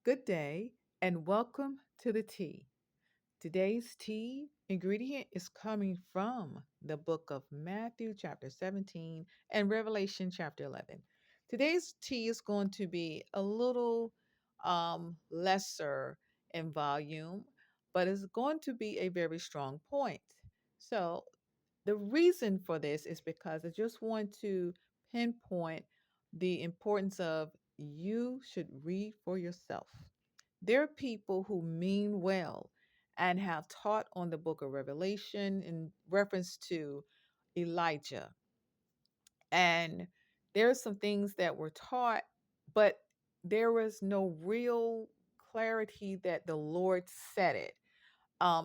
Good day and welcome to the tea. Today's tea ingredient is coming from the book of Matthew, chapter 17, and Revelation, chapter 11. Today's tea is going to be a little lesser in volume, but it's going to be a very strong point. So, the reason for this is because I just want to pinpoint the importance of you should read for yourself. There are people who mean well and have taught on the book of Revelation in reference to Elijah. And there are some things that were taught, but there was no real clarity that the Lord said it.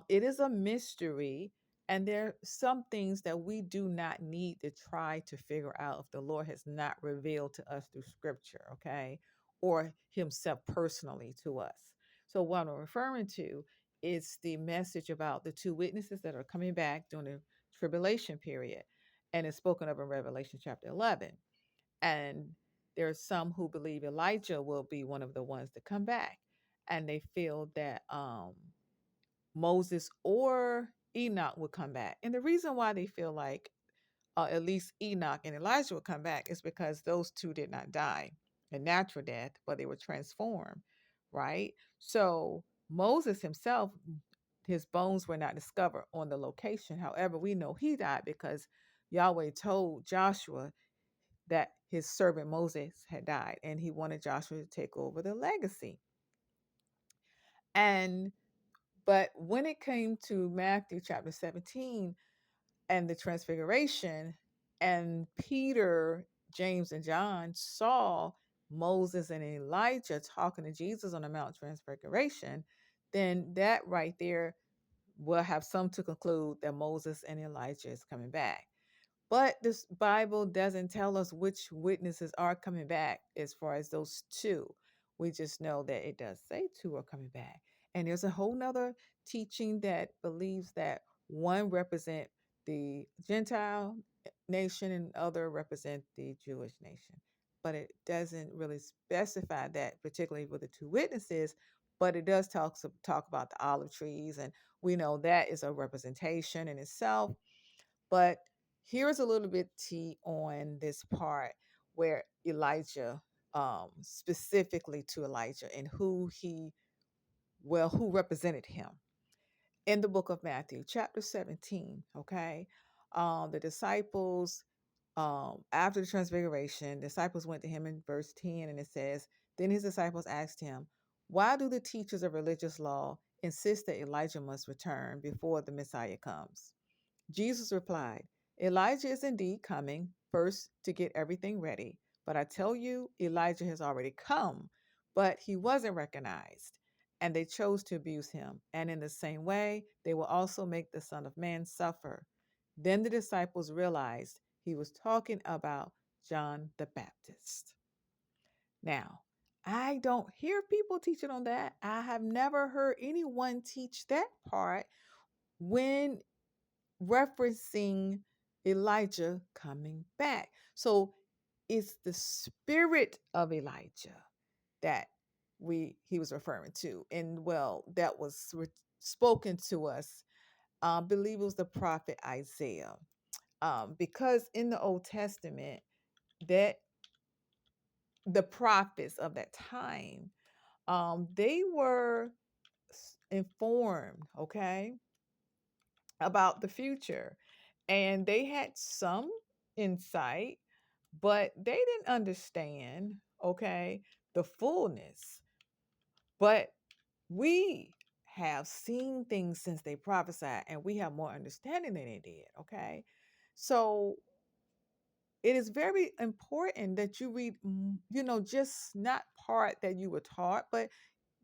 It is a mystery, and there are some things that we do not need to try to figure out if the Lord has not revealed to us through Scripture, okay, or Himself personally to us. So, what I'm referring to is the message about the two witnesses that are coming back during the tribulation period, and it's spoken of in Revelation chapter 11. And there are some who believe Elijah will be one of the ones to come back, and they feel that Moses or Enoch would come back. And the reason why they feel like at least Enoch and Elijah would come back is because those two did not die a natural death, but they were transformed, right? So Moses himself, his bones were not discovered on the location. However, we know he died because Yahweh told Joshua that his servant Moses had died and he wanted Joshua to take over the legacy. And but when it came to Matthew chapter 17 and the transfiguration, and Peter, James, and John saw Moses and Elijah talking to Jesus on the Mount Transfiguration, then that right there will have some to conclude that Moses and Elijah is coming back. But this Bible doesn't tell us which witnesses are coming back as far as those two. We just know that it does say two are coming back. And there's a whole nother teaching that believes that one represent the Gentile nation and other represent the Jewish nation. But it doesn't really specify that, particularly with the two witnesses. But it does talk about the olive trees, and we know that is a representation in itself. But here's a little bit tea on this part where Elijah, specifically to Elijah and who represented him in the book of Matthew, chapter 17. Okay. The disciples, after the transfiguration, disciples went to him in verse 10, and it says, Then his disciples asked him, Why do the teachers of religious law insist that Elijah must return before the Messiah comes? Jesus replied, Elijah is indeed coming first to get everything ready. But I tell you, Elijah has already come, but he wasn't recognized, and they chose to abuse him. And in the same way, they will also make the Son of Man suffer. Then the disciples realized he was talking about John the Baptist. Now, I don't hear people teaching on that. I have never heard anyone teach that part when referencing Elijah coming back. So it's the spirit of Elijah that he was referring to, and well, that was spoken to us. I believe it was the prophet Isaiah, because in the Old Testament, that the prophets of that time, they were informed, okay, about the future, and they had some insight, but they didn't understand, okay, the fullness. But we have seen things since they prophesied, and we have more understanding than they did, okay? So it is very important that you read, just not part that you were taught, but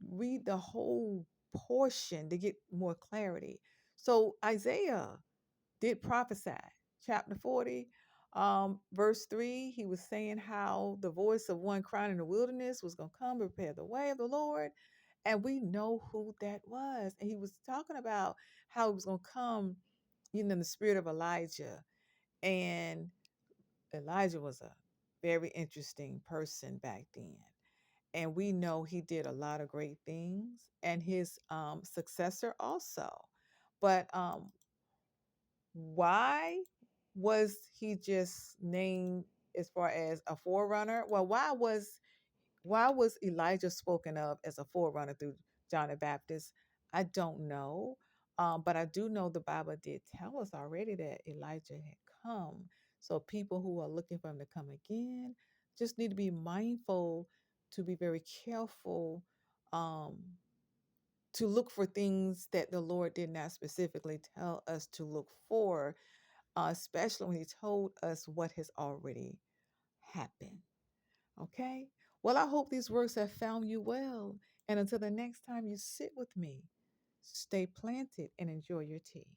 read the whole portion to get more clarity. So Isaiah did prophesy. Chapter 40, verse 3, he was saying how the voice of one crying in the wilderness was going to come prepare the way of the Lord. And we know who that was. And he was talking about how it was going to come, in the spirit of Elijah. And Elijah was a very interesting person back then. and we know he did a lot of great things, and his successor also. But why was he just named as far as a forerunner? Well, why was Elijah spoken of as a forerunner through John the Baptist? I don't know. But I do know the Bible did tell us already that Elijah had come. So people who are looking for him to come again just need to be mindful, to be very careful, um, to look for things that the Lord did not specifically tell us to look for, especially when he told us what has already happened. Okay? Well, I hope these words have found you well. And until the next time you sit with me, stay planted and enjoy your tea.